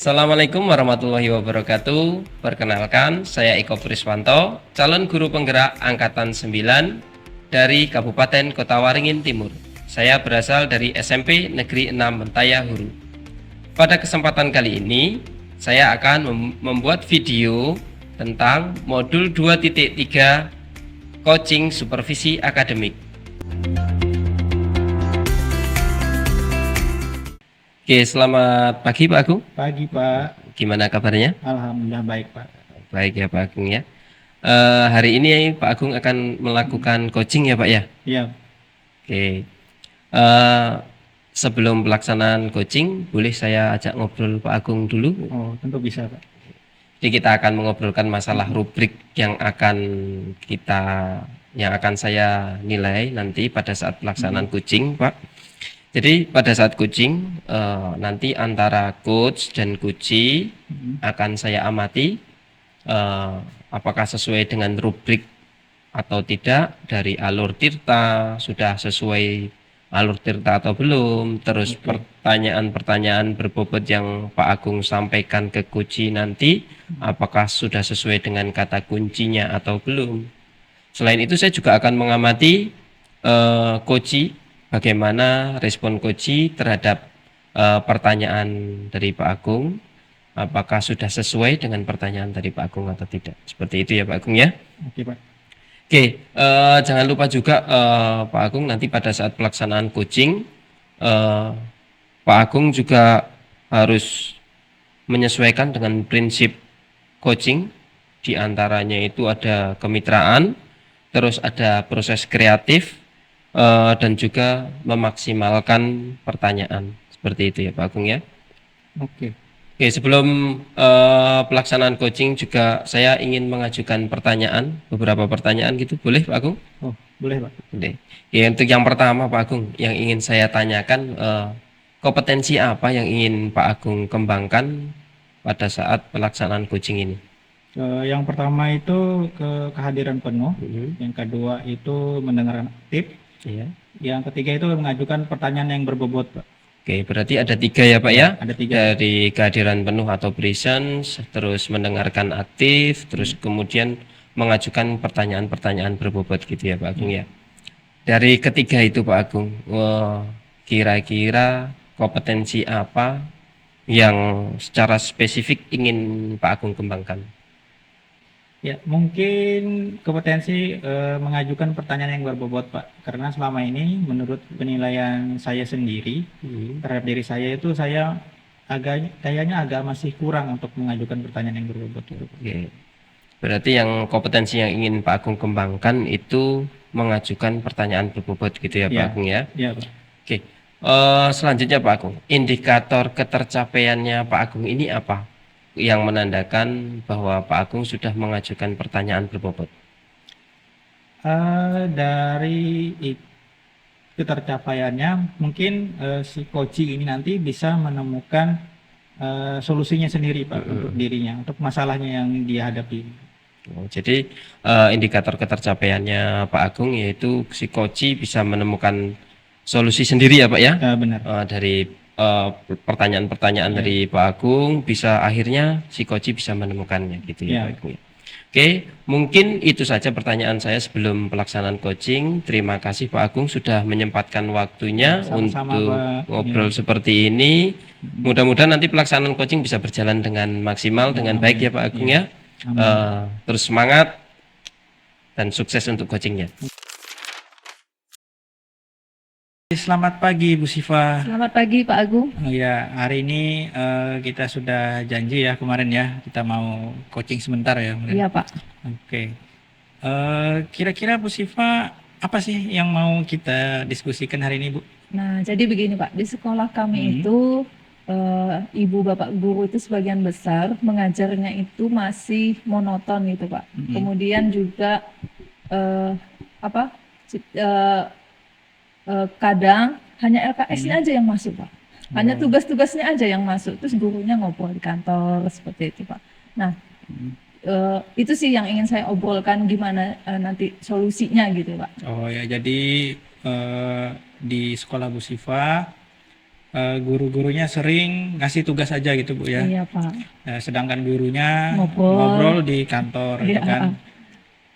Assalamualaikum warahmatullahi wabarakatuh. Perkenalkan, saya Eko Priswanto, calon guru penggerak Angkatan 9 dari Kabupaten Kota Waringin Timur. Saya berasal dari SMP Negeri 6 Mentaya Huru. Pada kesempatan kali ini, saya akan membuat video tentang modul 2.3 Coaching Supervisi Akademik. Oke, selamat pagi Pak Agung. Pagi Pak, Gimana kabarnya? Alhamdulillah baik Pak. Baik ya Pak Agung ya. Hari ini Pak Agung akan melakukan coaching ya Pak ya. Iya, Oke. Eh, Sebelum pelaksanaan coaching, boleh saya ajak ngobrol Pak Agung dulu. tentu bisa Pak. Jadi kita akan mengobrolkan masalah rubrik yang akan saya nilai nanti pada saat pelaksanaan coaching Pak. Jadi pada saat coaching nanti antara coach dan coachee akan saya amati apakah sesuai dengan rubrik atau tidak, dari alur tirta sudah sesuai alur tirta atau belum, terus pertanyaan-pertanyaan berbobot yang Pak Agung sampaikan ke coachee nanti apakah sudah sesuai dengan kata kuncinya atau belum. Selain itu saya juga akan mengamati coachee, bagaimana respon coachee terhadap pertanyaan dari Pak Agung, apakah sudah sesuai dengan pertanyaan dari Pak Agung atau tidak. Seperti itu ya Pak Agung ya. Oke Pak. Oke, jangan lupa juga Pak Agung nanti pada saat pelaksanaan coaching, Pak Agung juga harus menyesuaikan dengan prinsip coaching. Di antaranya itu ada kemitraan, terus ada proses kreatif, dan juga memaksimalkan pertanyaan. Seperti itu ya Pak Agung ya. Oke. Oke, sebelum pelaksanaan coaching juga saya ingin mengajukan beberapa pertanyaan gitu, boleh Pak Agung? Oh, boleh Pak. Boleh. Ya, untuk yang pertama Pak Agung, yang ingin saya tanyakan, kompetensi apa yang ingin Pak Agung kembangkan pada saat pelaksanaan coaching ini? Yang pertama itu kehadiran penuh, yang kedua itu mendengarkan aktif, Iya. yang ketiga itu mengajukan pertanyaan yang berbobot Pak. Oke, berarti ada 3 ya Pak ya? Ada 3. Dari kehadiran penuh atau presence, terus mendengarkan aktif, terus kemudian mengajukan pertanyaan-pertanyaan berbobot gitu ya Pak Agung ya. Dari ketiga itu Pak Agung, kira-kira kompetensi apa yang secara spesifik ingin Pak Agung kembangkan? Ya, mungkin kompetensi mengajukan pertanyaan yang berbobot Pak. Karena selama ini menurut penilaian saya sendiri terhadap diri saya itu saya kayaknya agak masih kurang untuk mengajukan pertanyaan yang berbobot itu. Oke. Berarti yang kompetensi yang ingin Pak Agung kembangkan itu mengajukan pertanyaan berbobot gitu ya Pak Agung ya? Iya Pak. Oke. Selanjutnya Pak Agung, indikator ketercapaiannya Pak Agung ini apa yang menandakan bahwa Pak Agung sudah mengajukan pertanyaan berbobot? Dari ketercapaiannya mungkin si coaching ini nanti bisa menemukan solusinya sendiri Pak untuk dirinya, untuk masalahnya yang dia hadapi. Jadi indikator ketercapaiannya Pak Agung yaitu si coachee bisa menemukan solusi sendiri ya Pak ya? Benar. Dari pertanyaan-pertanyaan dari Pak Agung, bisa akhirnya si coachee bisa menemukannya gitu ya Pak Agung ya. Oke, mungkin itu saja pertanyaan saya sebelum pelaksanaan coaching. Terima kasih Pak Agung sudah menyempatkan waktunya untuk ngobrol seperti ini. Mudah-mudahan nanti pelaksanaan coaching bisa berjalan dengan maksimal, dengan baik ya Pak Agung ya. Terus semangat dan sukses untuk coachingnya. Selamat pagi Bu Siva. Selamat pagi Pak Agung. Ya, hari ini kita sudah janji ya kemarin ya, kita mau coaching sebentar ya. Iya Pak. Oke. Kira-kira Bu Siva apa sih yang mau kita diskusikan hari ini Bu? Nah, jadi begini Pak, di sekolah kami itu ibu bapak guru itu sebagian besar mengajarnya itu masih monoton gitu Pak. Kemudian juga kadang hanya LKS-nya aja yang masuk Pak. Hanya tugas-tugasnya aja yang masuk, terus gurunya ngobrol di kantor seperti itu Pak. Nah, itu sih yang ingin saya obrolkan, gimana nanti solusinya gitu Pak. Oh ya, jadi di sekolah Bu Siva guru-gurunya sering ngasih tugas aja gitu Bu ya. Iya Pak. Sedangkan gurunya Ngobrol. ngobrol di kantor gitu Iya. kan.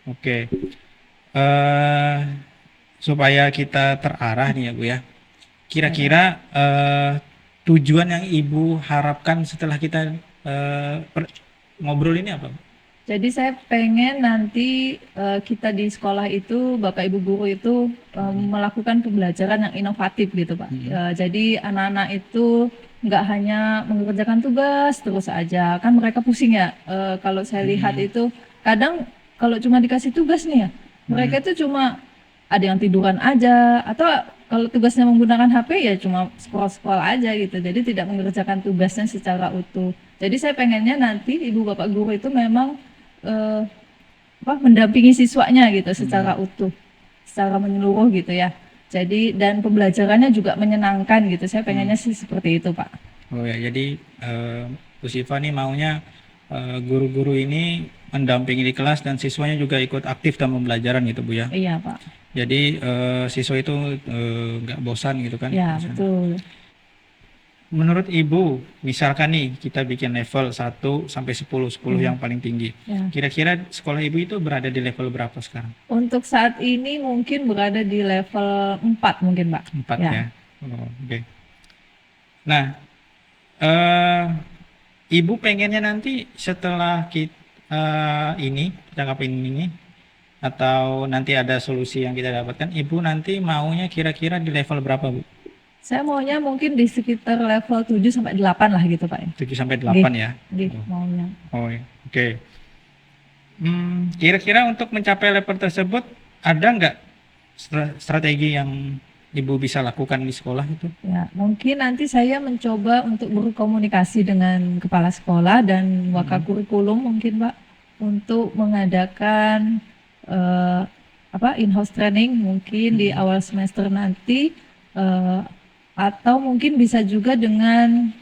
Oke. Eh, supaya kita terarah nih ya Bu ya. Kira-kira tujuan yang Ibu harapkan setelah kita ngobrol ini apa? Jadi saya pengen nanti kita di sekolah itu, Bapak Ibu guru itu melakukan pembelajaran yang inovatif gitu Pak. Jadi anak-anak itu nggak hanya mengerjakan tugas terus aja, kan mereka pusing ya. Kalau saya lihat itu kadang kalau cuma dikasih tugas nih ya, mereka itu cuma ada yang tiduran aja, atau kalau tugasnya menggunakan HP ya cuma scroll-scroll aja gitu. Jadi tidak mengerjakan tugasnya secara utuh. Jadi saya pengennya nanti Ibu Bapak guru itu memang mendampingi siswanya gitu secara utuh, secara menyeluruh gitu ya. Jadi dan pembelajarannya juga menyenangkan gitu. Saya pengennya sih seperti itu Pak. Oh ya, jadi Bu Siva nih maunya guru-guru ini mendampingi di kelas dan siswanya juga ikut aktif dalam pembelajaran gitu Bu ya. Iya Pak. Jadi siswa itu nggak bosan gitu kan? Ya Bosan. betul. Menurut Ibu, misalkan nih kita bikin level 1 sampai 10, 10 yang paling tinggi. Ya. Kira-kira sekolah Ibu itu berada di level berapa sekarang? Untuk saat ini mungkin berada di level 4 mungkin Pak. 4 Ya. ya. Oh, oke. Nah, Ibu pengennya nanti setelah kita ini atau nanti ada solusi yang kita dapatkan, Ibu nanti maunya kira-kira di level berapa Bu? Saya maunya mungkin di sekitar level 7 sampai 8 lah gitu Pak ya. 7 sampai 8 ya? Maunya. Oh ya, oke. Kira-kira untuk mencapai level tersebut ada nggak strategi yang Ibu bisa lakukan di sekolah itu? Ya, mungkin nanti saya mencoba untuk berkomunikasi dengan kepala sekolah dan wakakurikulum mungkin Pak, untuk mengadakan in-house training mungkin di awal semester nanti, atau mungkin bisa juga dengan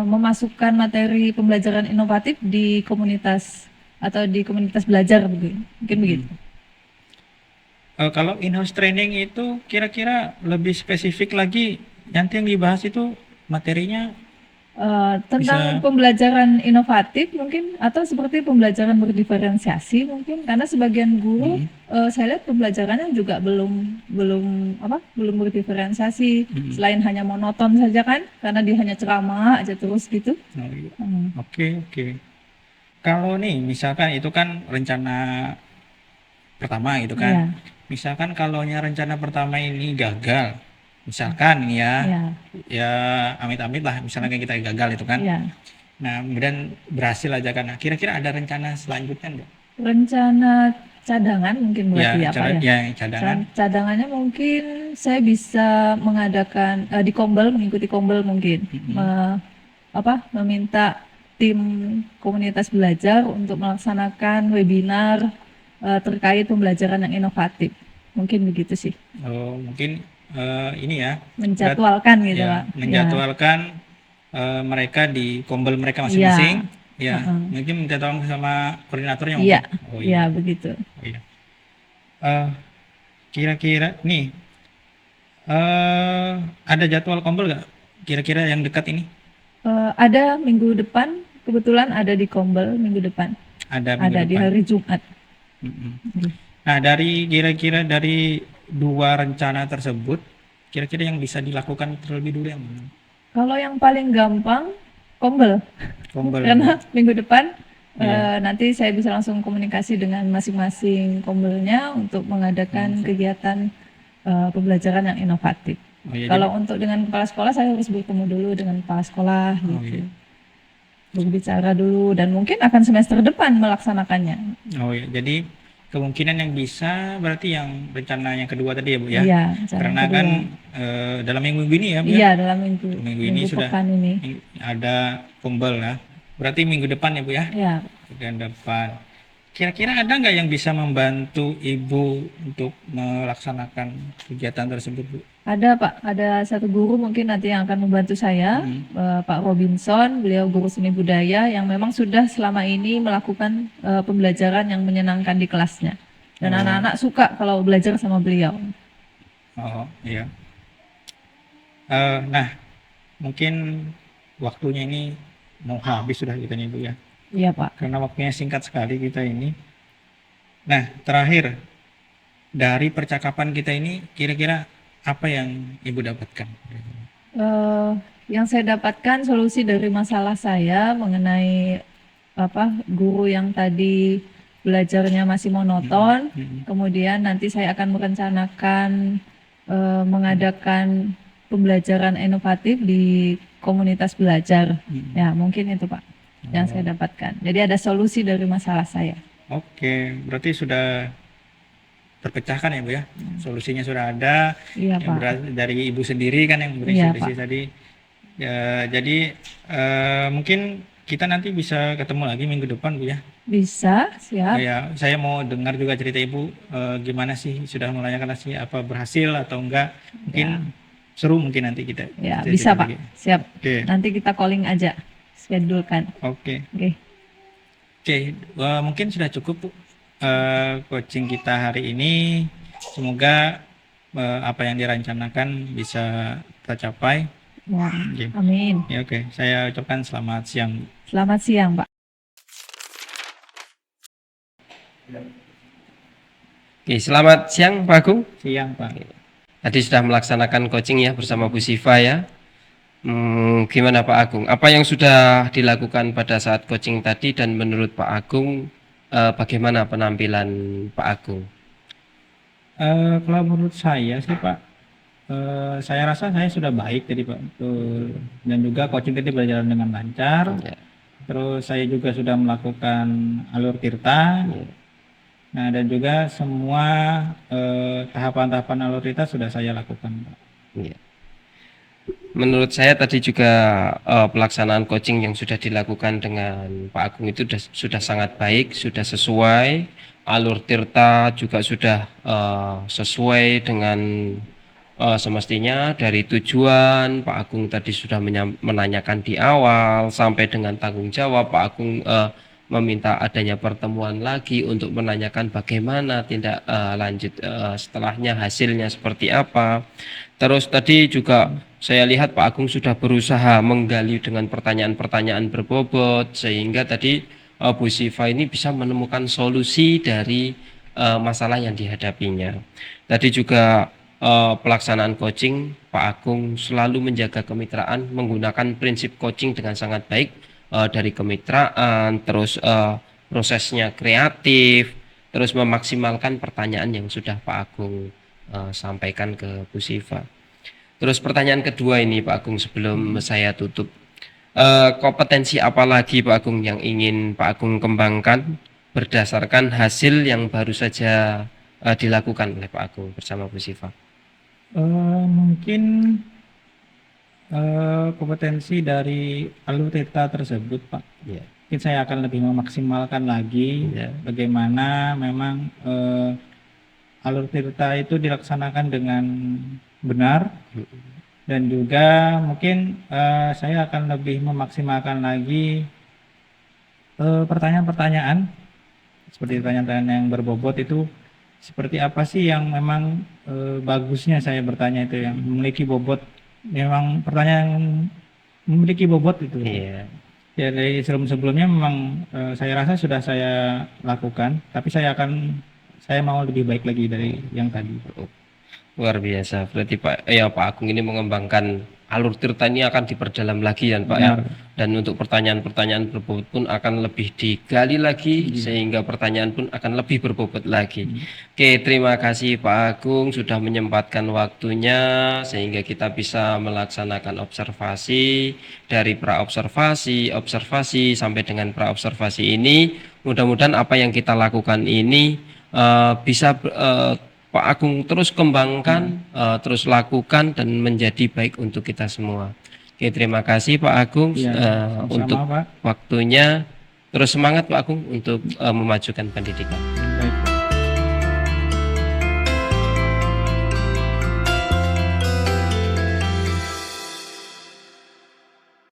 memasukkan materi pembelajaran inovatif di komunitas atau di komunitas belajar mungkin begitu. Kalau in-house training itu kira-kira lebih spesifik lagi, nanti yang dibahas itu materinya tentang pembelajaran inovatif mungkin, atau seperti pembelajaran berdiferensiasi mungkin, karena sebagian guru saya lihat pembelajarannya juga belum berdiferensiasi, selain hanya monoton saja kan, karena dia hanya ceramah aja terus gitu. Oke. Kalau nih misalkan itu kan rencana pertama gitu kan. Misalkan kalau rencana pertama ini gagal, misalkan ya amit-amit lah, misalnya kayak kita gagal itu kan. Nah, kemudian berhasil aja kan. Nah, kira-kira ada rencana selanjutnya enggak? Rencana cadangan mungkin berarti Pak ya? Cadangan. Cadangannya mungkin saya bisa mengadakan di Kombel, mengikuti Kombel mungkin. Meminta tim komunitas belajar untuk melaksanakan webinar terkait pembelajaran yang inovatif. Mungkin begitu sih. Oh, mungkin ini ya. Menjadwalkan gitu Pak. Menjadwalkan mereka di Kombel mereka masing-masing. Mungkin minta tolong sama koordinatornya mungkin. Iya, begitu. Kira-kira nih ada jadwal Kombel nggak? Kira-kira yang dekat ini? Ada minggu depan, kebetulan ada di Kombel minggu depan. Ada di hari Jumat. Nah, kira-kira dari 2 rencana tersebut, kira-kira yang bisa dilakukan terlebih dulu yang mana? Kalau yang paling gampang Kombel. Karena minggu depan nanti saya bisa langsung komunikasi dengan masing-masing Kombelnya untuk mengadakan kegiatan pembelajaran yang inovatif. Kalau untuk dengan kepala sekolah saya harus bertemu dulu dengan kepala sekolah gitu. Berbicara dulu dan mungkin akan semester depan melaksanakannya. Jadi kemungkinan yang bisa berarti yang rencana yang kedua tadi ya Bu ya? Iya, karena kan dalam minggu ini ya Bu? Iya, dalam minggu ini sudah ini. ada Kombel ya. Berarti minggu depan ya Bu ya? Iya. Minggu depan. Kira-kira ada nggak yang bisa membantu Ibu untuk melaksanakan kegiatan tersebut Bu? Ada Pak, ada satu guru mungkin nanti yang akan membantu saya, Pak Robinson, beliau guru seni budaya yang memang sudah selama ini melakukan pembelajaran yang menyenangkan di kelasnya. Dan anak-anak suka kalau belajar sama beliau. Oh iya. Nah, mungkin waktunya ini mau habis sudah kita nih Bu ya, Iya Pak. karena waktunya singkat sekali kita ini. Nah, terakhir dari percakapan kita ini kira-kira apa yang Ibu dapatkan? Eh, yang saya dapatkan solusi dari masalah saya mengenai guru yang tadi belajarnya masih monoton. Kemudian nanti saya akan merencanakan mengadakan pembelajaran inovatif di komunitas belajar. Ya, mungkin itu Pak yang saya dapatkan. Jadi ada solusi dari masalah saya. Oke, berarti sudah terpecahkan ya Bu ya. Solusinya sudah ada. Iya Yang Pak. berasal dari Ibu sendiri kan yang beri Iya, solusi Pak. tadi. Ya, jadi mungkin kita nanti bisa ketemu lagi minggu depan Bu ya. Bisa, siap. Ya, saya mau dengar juga cerita Ibu gimana sih sudah menanyakan hasilnya apa berhasil atau enggak. Mungkin seru mungkin nanti kita. Ya, kita bisa cerita Pak. lagi. Siap. Oke. Nanti kita calling aja. Schedulekan. Oke. Oke. Oke, mungkin sudah cukup Bu coaching kita hari ini. Semoga apa yang direncanakan bisa tercapai. Ya, Oke. amin. Ya, oke. Saya ucapkan selamat siang. Selamat siang, Pak. Oke, selamat siang Pak Agung. Siang, Pak. Tadi sudah melaksanakan coaching ya bersama Bu Siva ya. Gimana Pak Agung? Apa yang sudah dilakukan pada saat coaching tadi dan menurut Pak Agung bagaimana penampilan Pak Agung? Kalau menurut saya sih Pak, saya rasa saya sudah baik tadi Pak. Betul. Dan juga coaching tadi berjalan dengan lancar. Ya. Terus saya juga sudah melakukan alur tirta. Ya. Nah, dan juga semua tahapan-tahapan alur tirta sudah saya lakukan Pak. Ya. Menurut saya tadi juga pelaksanaan coaching yang sudah dilakukan dengan Pak Agung itu sudah sangat baik, sudah sesuai. Alur tirta juga sudah sesuai dengan semestinya dari tujuan. Pak Agung tadi sudah menanyakan di awal sampai dengan tanggung jawab. Pak Agung meminta adanya pertemuan lagi untuk menanyakan bagaimana tindak lanjut setelahnya, hasilnya seperti apa. Terus tadi juga saya lihat Pak Agung sudah berusaha menggali dengan pertanyaan-pertanyaan berbobot sehingga tadi Bu Siva ini bisa menemukan solusi dari masalah yang dihadapinya. Tadi juga pelaksanaan coaching Pak Agung selalu menjaga kemitraan, menggunakan prinsip coaching dengan sangat baik, dari kemitraan, terus prosesnya kreatif, terus memaksimalkan pertanyaan yang sudah Pak Agung sampaikan ke Bu Siva. Terus pertanyaan kedua ini Pak Agung sebelum saya tutup, kompetensi apa lagi Pak Agung yang ingin Pak Agung kembangkan berdasarkan hasil yang baru saja dilakukan oleh Pak Agung bersama Bu Siva? Mungkin kompetensi dari alur tirta tersebut Pak. Ya. Mungkin saya akan lebih memaksimalkan lagi bagaimana memang alur tirta itu dilaksanakan dengan benar. Dan juga mungkin saya akan lebih memaksimalkan lagi pertanyaan-pertanyaan seperti pertanyaan yang berbobot itu seperti apa sih yang memang bagusnya saya bertanya itu yang memiliki bobot, memang pertanyaan yang memiliki bobot itu. Iya. Ya dari sebelum-sebelumnya memang saya rasa sudah saya lakukan, tapi saya mau lebih baik lagi dari yang tadi. Luar biasa. Berarti Pak Agung ini mengembangkan alur tirta ini akan diperdalam lagi ya Pak ya. Dan untuk pertanyaan-pertanyaan berbobot pun akan lebih digali lagi sehingga pertanyaan pun akan lebih berbobot lagi. Oke, terima kasih Pak Agung sudah menyempatkan waktunya sehingga kita bisa melaksanakan observasi dari praobservasi, observasi sampai dengan praobservasi ini. Mudah-mudahan apa yang kita lakukan ini bisa Pak Agung terus kembangkan, terus lakukan dan menjadi baik untuk kita semua. Oke, terima kasih Pak Agung untuk Pak. waktunya. Terus semangat Pak Agung untuk memajukan pendidikan.